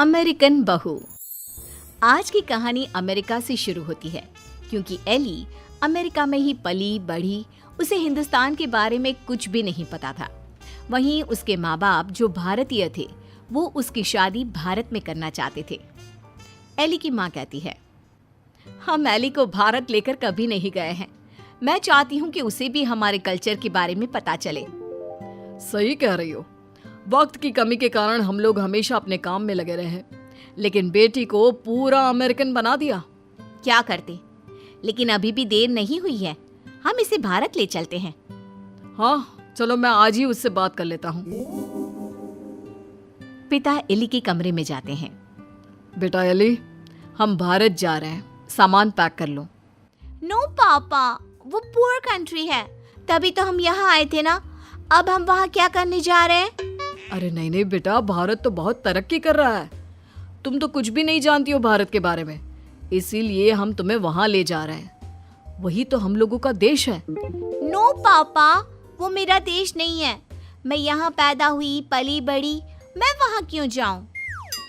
American बहू। आज की कहानी अमेरिका से शुरू होती है क्योंकि एली अमेरिका में ही पली बढ़ी। उसे हिंदुस्तान के बारे में कुछ भी नहीं पता था। वहीं उसके माँ बाप जो भारतीय थे वो उसकी शादी भारत में करना चाहते थे। एली की माँ कहती है, हम एली को भारत लेकर कभी नहीं गए हैं। मैं चाहती हूँ कि उसे भी हमारे कल्चर के बारे में पता चले। सही कह रही हो। वक्त की कमी के कारण हम लोग हमेशा अपने काम में लगे रहे हैं, लेकिन बेटी को पूरा अमेरिकन बना दिया। क्या करते, लेकिन अभी भी देर नहीं हुई है। हम इसे भारत ले चलते हैं। हाँ चलो, मैं आज ही उससे बात कर लेता हूँ। पिता एली के कमरे में जाते हैं। बेटा एली, हम भारत जा रहे हैं, सामान पैक कर लो। नो पापा, वो पुअर कंट्री है, तभी तो हम यहाँ आए थे ना। अब हम वहाँ क्या करने जा रहे हैं? अरे नहीं नहीं बेटा, भारत तो बहुत तरक्की कर रहा है। तुम तो कुछ भी नहीं जानती हो भारत के बारे में, इसीलिए हम तुम्हें वहाँ ले जा रहे हैं। वही तो हम लोगों का देश है। नो पापा, वो मेरा देश नहीं है। मैं यहाँ पैदा हुई पली बड़ी, मैं वहाँ क्यों जाऊँ?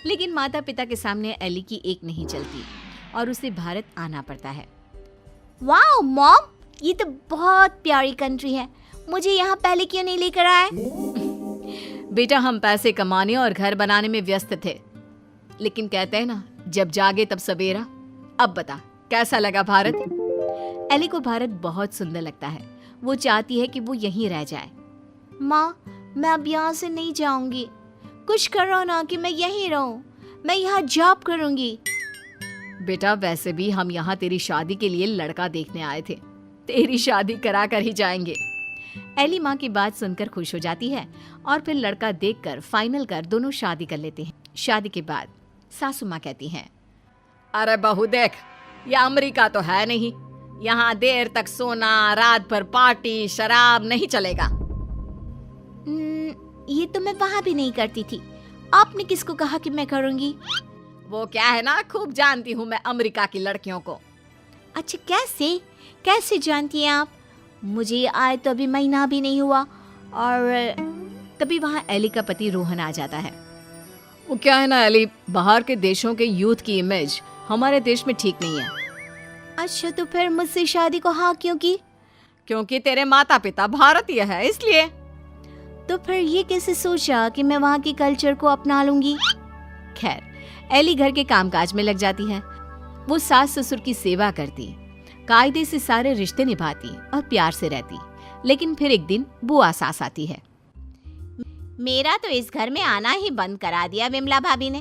लेकिन माता पिता के सामने एली की एक नहीं चलती और उसे भारत आना पड़ता है। वाओ मॉम, ये तो बहुत प्यारी कंट्री है। मुझे यहाँ पहले क्यों नहीं लेकर आए? बेटा, हम पैसे कमाने और घर बनाने में व्यस्त थे, लेकिन कहते हैं ना, जब जागे तब सवेरा। अब बता, कैसा लगा भारत? एली को भारत बहुत सुंदर लगता है। वो चाहती है कि वो यहीं रह जाए। माँ, मैं अब यहाँ से नहीं जाऊंगी। कुछ करो ना कि मैं यहीं रहूं। मैं यहाँ जॉब करूंगी। बेटा, वैसे भी हम यहाँ तेरी शादी के लिए लड़का देखने आए थे। तेरी शादी करा कर ही जाएंगे। एली माँ की बात सुनकर खुश हो जाती है और फिर लड़का देखकर फाइनल कर दोनों शादी कर लेते हैं। शादी के बाद सासू माँ कहती हैं, अरे बहू देख, ये अमेरिका तो है नहीं। यहाँ देर तक सोना, रात भर पार्टी, शराब नहीं चलेगा। ये तो मैं वहाँ भी नहीं करती थी। आपने किसको कहा कि मैं करूँगी? वो क्या है ना, खूब जानती हूँ मैं अमेरिका की लड़कियों को। अच्छा, कैसे जानती हैं आप? मुझे आए तो अभी महीना भी नहीं हुआ। और तभी वहाँ एली का पति रोहन आ जाता है। वो क्या है ना एली, बाहर के देशों के यूथ की इमेज हमारे देश में ठीक नहीं है। अच्छा, तो फिर मुझसे शादी को हाँ क्यों की? क्योंकि तेरे माता पिता भारतीय है, इसलिए। तो फिर ये कैसे सोचा कि मैं वहाँ के कल्चर को अपना लूंगी? खैर, एली घर के कामकाज में लग जाती है। वो सास ससुर की सेवा करती, कायदे से सारे रिश्ते निभाती और प्यार से रहती। लेकिन फिर एक दिन बुआ सास आती है। मेरा तो इस घर में आना ही बंद करा दिया विमला भाभी ने।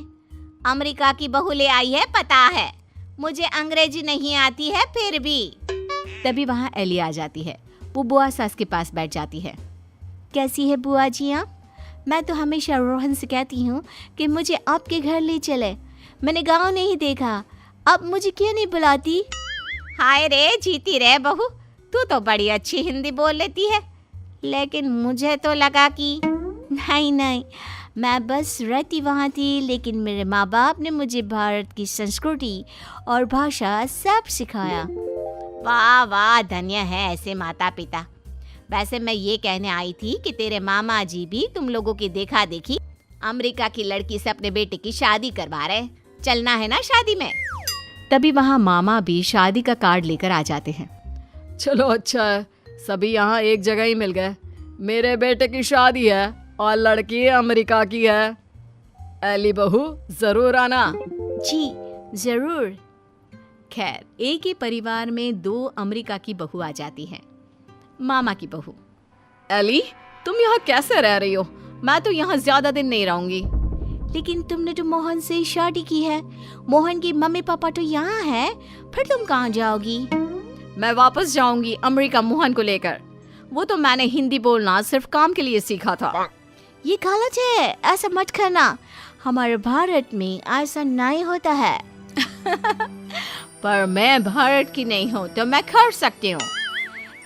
अमेरिका की बहू ले आई है, पता है। मुझे अंग्रेजी नहीं आती है फिर भी। तभी वहाँ एली आ जाती है। वो बुआ सास के पास बैठ जाती है। कैसी है बुआ जी आप? मैं तो हमेशा रोहन से कहती हूँ कि मुझे आपके घर ले चले। मैंने गाँव नहीं देखा, अब मुझे क्यों नहीं बुलाती? हाय रे, जीती रे बहू, तू तो बड़ी अच्छी हिंदी बोल लेती है। लेकिन मुझे तो लगा कि नहीं, मैं बस रहती वहाँ थी, लेकिन मेरे माँ बाप ने मुझे भारत की संस्कृति और भाषा सब सिखाया। वाह वाह, धन्य है ऐसे माता पिता। वैसे मैं ये कहने आई थी कि तेरे मामा जी भी तुम लोगों की देखा देखी अमेरिका की लड़की से अपने बेटे की शादी करवा रहे। चलना है ना शादी में? तभी वहाँ मामा भी शादी का कार्ड लेकर आ जाते हैं। चलो अच्छा है, सभी यहाँ एक जगह ही मिल गए। मेरे बेटे की शादी है और लड़की अमेरिका की है। एली बहू, जरूर आना। जी जरूर। खैर, एक ही परिवार में दो अमेरिका की बहू आ जाती हैं। मामा की बहू, एली तुम यहाँ कैसे रह रही हो? मैं तो यहाँ ज्यादा दिन नहीं रहूंगी। लेकिन तुमने तो मोहन से शादी की है। मोहन की मम्मी पापा तो यहाँ है, फिर तुम कहाँ जाओगी? मैं वापस जाऊंगी अमेरिका मोहन को लेकर। वो तो मैंने हिंदी बोलना सिर्फ काम के लिए सीखा था। ये गलत है, ऐसा मत करना। हमारे भारत में ऐसा नहीं होता है। पर मैं भारत की नहीं हूँ तो मैं कर सकती हूँ।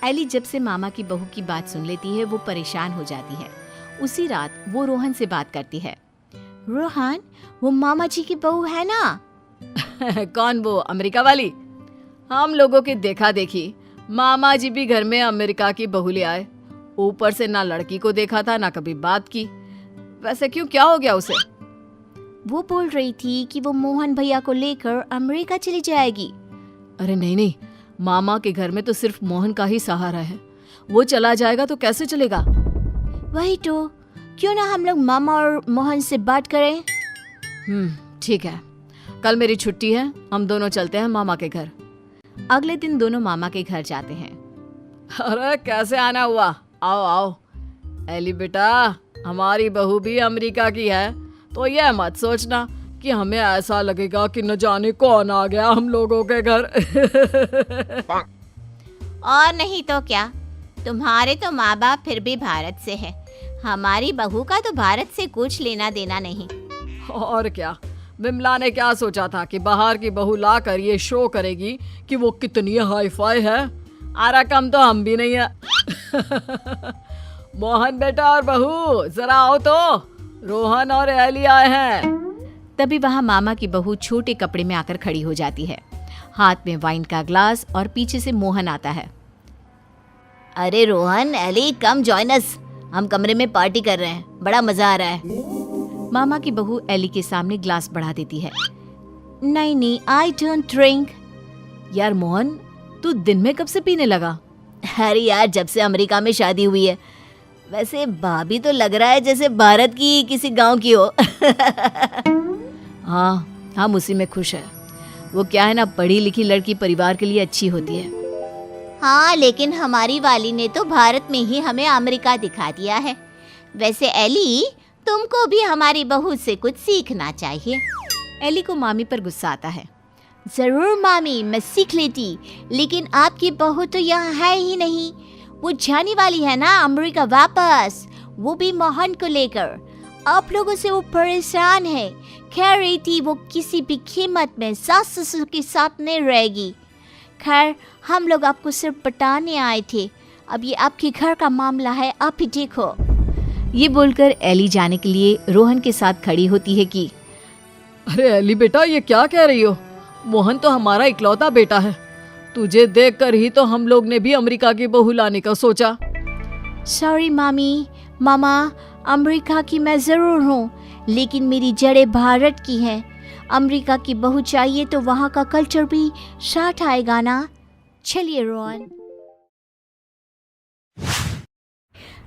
एली जब से मामा की बहू की बात सुन लेती है वो परेशान हो जाती है। उसी रात वो रोहन से बात करती है। रोहन, वो मामा जी की बहू है ना? कौन, वो अमेरिका वाली? हम लोगों की देखा देखी मामा जी भी घर में अमेरिका की बहू ले आए। ऊपर से ना लड़की को देखा था ना कभी बात की। वैसे क्यों, क्या हो गया उसे? वो बोल रही थी कि वो मोहन भैया को लेकर अमेरिका चली जाएगी। अरे नहीं नहीं, मामा के घर में तो सिर्फ मोहन का ही सहारा है। वो चला जाएगा तो कैसे चलेगा? वही तो, क्यों ना हम लोग मामा और मोहन से बात करें। ठीक है, कल मेरी छुट्टी है, हम दोनों चलते हैं मामा के घर। अगले दिन दोनों मामा के घर जाते हैं। अरे कैसे आना हुआ, आओ आओ। एली बेटा, हमारी बहू भी अमेरिका की है, तो यह मत सोचना कि हमें ऐसा लगेगा कि न जाने कौन आ गया हम लोगों के घर। और नहीं तो क्या, तुम्हारे तो माँ बाप फिर भी भारत से है, हमारी बहू का तो भारत से कुछ लेना देना नहीं। और क्या, विमला ने क्या सोचा था कि बाहर की बहू लाकर ये शो करेगी कि वो कितनी हाई फाई है। अरे कम तो हम भी नहीं है। मोहन बेटा और बहू जरा आओ तो, रोहन और एली आए हैं। तभी वहाँ मामा की बहू छोटे कपड़े में आकर खड़ी हो जाती है, हाथ में वाइन का ग्लास, और पीछे से मोहन आता है। अरे Rohan, Ellie, come join us, हम कमरे में पार्टी कर रहे हैं, बड़ा मजा आ रहा है। मामा की बहू एली के सामने ग्लास बढ़ा देती है। नहीं नहीं, आई डोंट ड्रिंक। यार मोहन, तू दिन में कब से पीने लगा? अरे यार, जब से अमेरिका में शादी हुई है। वैसे भाभी तो लग रहा है जैसे भारत की किसी गांव की हो। हाँ, हम उसी में खुश है। वो क्या है ना, पढ़ी लिखी लड़की परिवार के लिए अच्छी होती है। हाँ, लेकिन हमारी वाली ने तो भारत में ही हमें अमेरिका दिखा दिया है। वैसे एली, तुमको भी हमारी बहू से कुछ सीखना चाहिए। एली को मामी पर गुस्सा आता है। जरूर मामी, मैं सीख लेती, लेकिन आपकी बहू तो यहाँ है ही नहीं। वो जाने वाली है ना अमेरिका वापस, वो भी मोहन को लेकर। आप लोगों से वो परेशान है, कह रही थी वो किसी भी कीमत में सास ससुर के साथ नहीं रहेगी। खैर, हम लोग आपको सिर्फ बताने आए थे, अब ये आपके घर का मामला है, आप ही देखो। ये बोलकर एली जाने के लिए रोहन के साथ खड़ी होती है कि अरे एली बेटा, ये क्या कह रही हो? मोहन तो हमारा इकलौता बेटा है। तुझे देखकर ही तो हम लोग ने भी अमेरिका की बहू लाने का सोचा। सॉरी मामी, मामा, अमेरिका की मैं ज़रूर हूँ, लेकिन मेरी जड़ें भारत की हैं। अमेरिका की बहू चाहिए तो वहाँ का कल्चर भी साथ आएगा ना। चलिए रोहन।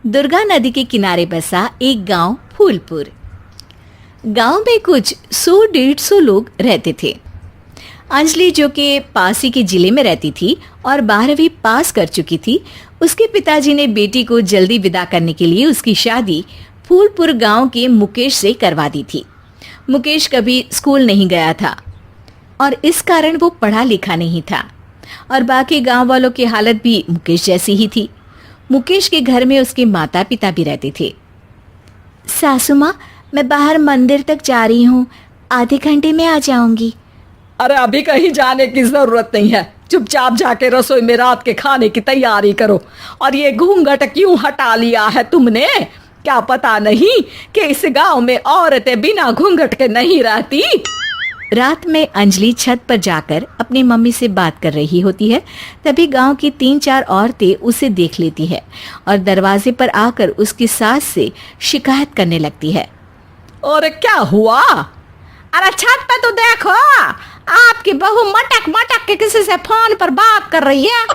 दुर्गा नदी के किनारे बसा एक गांव फूलपुर। गांव में कुछ 100-150 लोग रहते थे। अंजलि, जो कि पास ही के जिले में रहती थी और 12वीं पास कर चुकी थी, उसके पिताजी ने बेटी को जल्दी विदा करने के लिए उसकी शादी फूलपुर गांव के मुकेश से करवा दी थी। मुकेश कभी स्कूल नहीं गया था और इस कारण वो पढ़ा लिखा नहीं था, और बाकी गांव वालों की हालत भी मुकेश जैसी ही थी। मुकेश के घर में उसके माता पिता भी रहते थे। सासू माँ, मैं बाहर मंदिर तक जा रही हूँ, आधे घंटे में आ जाऊंगी। अरे अभी कहीं जाने की जरूरत नहीं है, चुपचाप जाके रसोई में रात के खाने की तैयारी करो। और ये घूंघट क्यों हटा लिया है तुमने? क्या पता नहीं कि इस गांव में औरतें बिना घूंघट के नहीं रहती? रात में अंजलि छत पर जाकर अपनी मम्मी से बात कर रही होती है। तभी गांव की 3-4 औरतें उसे देख लेती है और दरवाजे पर आकर उसकी सास से शिकायत करने लगती है। और क्या हुआ? अरे छत पे तो देखो, आपकी बहू मटक मटक के किसी से फोन पर बात कर रही है।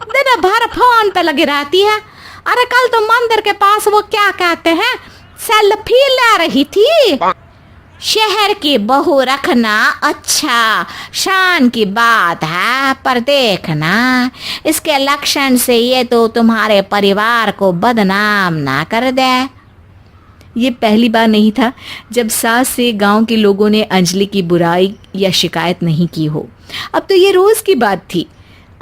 दिन भर फोन पे लगी रहती है। अरे कल तो मंदिर के पास वो क्या कहते हैं, सेल्फी ले रही थी। शहर की बहू रखना अच्छा शान की बात है, पर देखना इसके लक्षण से ये तो तुम्हारे परिवार को बदनाम ना कर दे। ये पहली बार नहीं था जब सास से गांव के लोगों ने अंजलि की बुराई या शिकायत नहीं की हो। अब तो ये रोज की बात थी।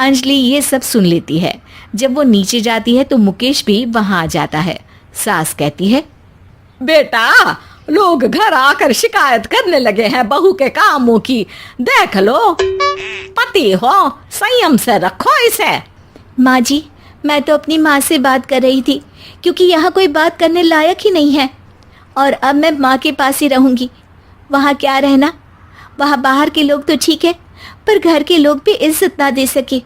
अंजलि ये सब सुन लेती है। जब वो नीचे जाती है तो मुकेश भी वहां आ जाता है। सास कहती है, बेटा, लोग घर आकर शिकायत करने लगे हैं बहू के कामों की, देख लो। पति हो, संयम से रखो इसे। माँ जी, मैं तो अपनी माँ से बात कर रही थी, क्योंकि यहाँ कोई बात करने लायक ही नहीं है, और अब मैं माँ के पास ही रहूंगी। वहाँ क्या रहना, वहाँ बाहर के लोग तो ठीक है, पर घर के लोग भी इज्जत ना दे सके।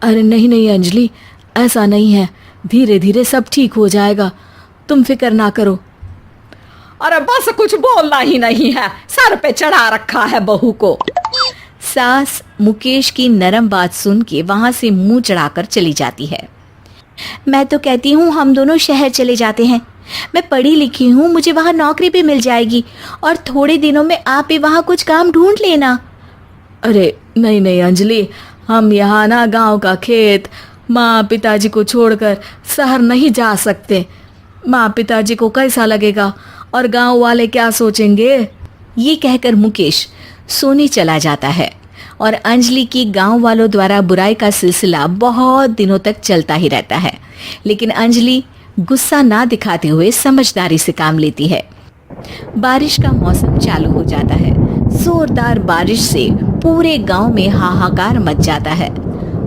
अरे नहीं नहीं अंजलि, ऐसा नहीं है, धीरे धीरे सब ठीक हो जाएगा, तुम फिक्र ना करो। अरे बस कुछ बोलना ही नहीं है, सर पे चढ़ा रखा है बहू को। सास मुकेश की नरम बात सुन के वहां से मुंह चढ़ाकर चली जाती है। मैं तो कहती हूँ हम दोनों शहर चले जाते हैं। मैं पढ़ी लिखी हूँ, मुझे वहाँ नौकरी भी मिल जाएगी और थोड़े दिनों में आप भी वहाँ कुछ काम ढूंढ लेना। अरे नहीं नहीं अंजलि, हम यहाँ ना गांव का खेत, माँ पिताजी को छोड़कर शहर नहीं जा सकते। माँ पिताजी को कैसा लगेगा और गांव वाले क्या सोचेंगे। ये कहकर मुकेश सोने चला जाता है और अंजलि की गांव वालों द्वारा बुराई का सिलसिला बहुत दिनों तक चलता ही रहता है। लेकिन अंजलि गुस्सा ना दिखाते हुए समझदारी से काम लेती है। बारिश का मौसम चालू हो जाता है। जोरदार बारिश से पूरे गांव में हाहाकार मच जाता है।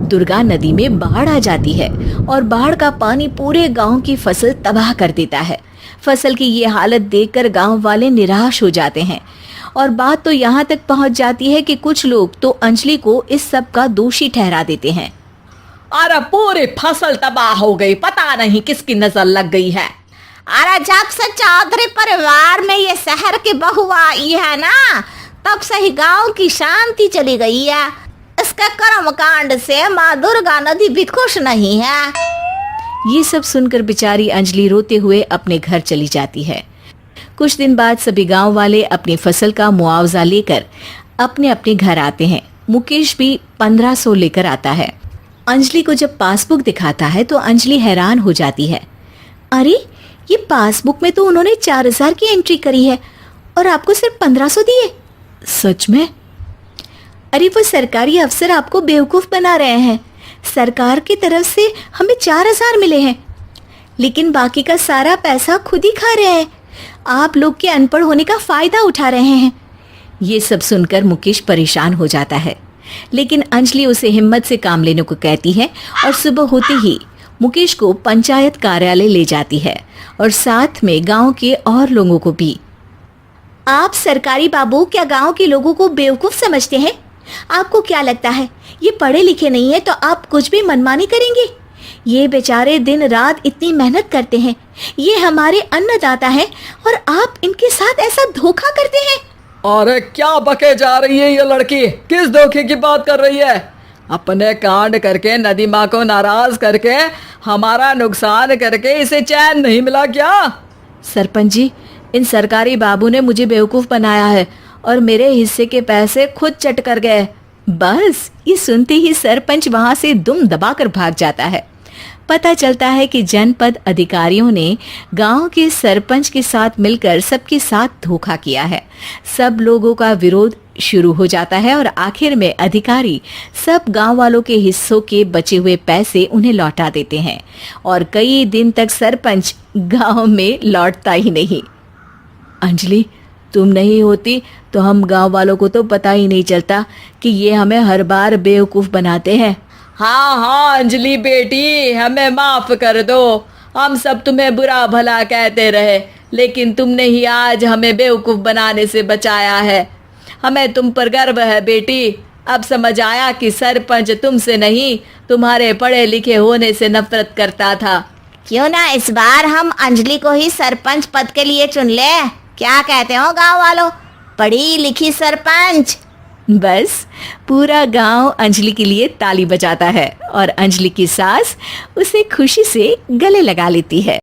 दुर्गा नदी में बाढ़ आ जाती है और बाढ़ का पानी पूरे गांव की फसल तबाह कर देता है। फसल की ये हालत देखकर गांव वाले निराश हो जाते हैं और बात तो यहाँ तक पहुँच जाती है कि कुछ लोग तो अंजलि को इस सब का दोषी ठहरा देते हैं। अरे पूरी फसल तबाह हो गई, पता नहीं किसकी नजर लग गई है। अरे जब से चौधरी परिवार में ये शहर की बहू आई है ना, तब से ही गांव की शांति चली गई है। इसके कर्म कांड से माँ दुर्गा नदी भी खुश नहीं है। ये सब सुनकर बेचारी अंजलि रोते हुए अपने घर चली जाती है। कुछ दिन बाद सभी गांव वाले अपनी फसल का मुआवजा लेकर अपने अपने घर आते हैं। मुकेश भी 1500 लेकर आता है। अंजलि को जब पासबुक दिखाता है तो अंजलि हैरान हो जाती है। अरे ये पासबुक में तो उन्होंने 4000 की एंट्री करी है और आपको सिर्फ 1500 दिए। सच में? अरे वो सरकारी अफसर आपको बेवकूफ बना रहे हैं। सरकार की तरफ से हमें 4000 मिले हैं, लेकिन बाकी का सारा पैसा खुद ही खा रहे हैं। आप लोग के अनपढ़ होने का फायदा उठा रहे हैं। ये सब सुनकर मुकेश परेशान हो जाता है, लेकिन अंजलि उसे हिम्मत से काम लेने को कहती है और सुबह होते ही मुकेश को पंचायत कार्यालय ले जाती है और साथ में गांव के और लोगों को भी। आप सरकारी बाबू क्या गांव के लोगों को बेवकूफ समझते हैं? आपको क्या लगता है ये पढ़े लिखे नहीं है तो आप कुछ भी मनमानी करेंगे? ये बेचारे दिन रात इतनी मेहनत करते हैं, ये हमारे अन्नदाता हैं और आप इनके साथ ऐसा धोखा करते हैं। अरे क्या बके जा रही है ये लड़की, किस धोखे की बात कर रही है? अपने कांड करके नदी माँ को नाराज करके हमारा नुकसान करके इसे चैन नहीं मिला क्या? सरपंच जी, इन सरकारी बाबू ने मुझे बेवकूफ बनाया है और मेरे हिस्से के पैसे खुद चट कर गए। बस ये सुनते ही सरपंच वहां से दुम दबाकर भाग जाता है। पता चलता है कि जनपद अधिकारियों ने गांव के सरपंच के साथ मिलकर सबके साथ धोखा किया है। सब लोगों का विरोध शुरू हो जाता है और आखिर में अधिकारी सब गांव वालों के हिस्सों के बचे हुए पैसे उन्हें लौटा देते हैं और कई दिन तक सरपंच गांव में लौटता ही नहीं। अंजलि, तुम नहीं होती तो हम गांव वालों को तो पता ही नहीं चलता कि ये हमें हर बार बेवकूफ बनाते हैं। हाँ हाँ अंजलि बेटी, हमें माफ कर दो। हम सब तुम्हें बुरा भला कहते रहे, लेकिन तुमने ही आज हमें बेवकूफ बनाने से बचाया है। हमें तुम पर गर्व है बेटी। अब समझ आया कि सरपंच तुमसे नहीं, तुम्हारे पढ़े लिखे होने से नफरत करता था। क्यों ना इस बार हम अंजलि को ही सरपंच पद के लिए चुन ले? क्या कहते हो गांव वालों? पढ़ी लिखी सरपंच। बस पूरा गांव अंजलि के लिए ताली बजाता है और अंजलि की सास उसे खुशी से गले लगा लेती है।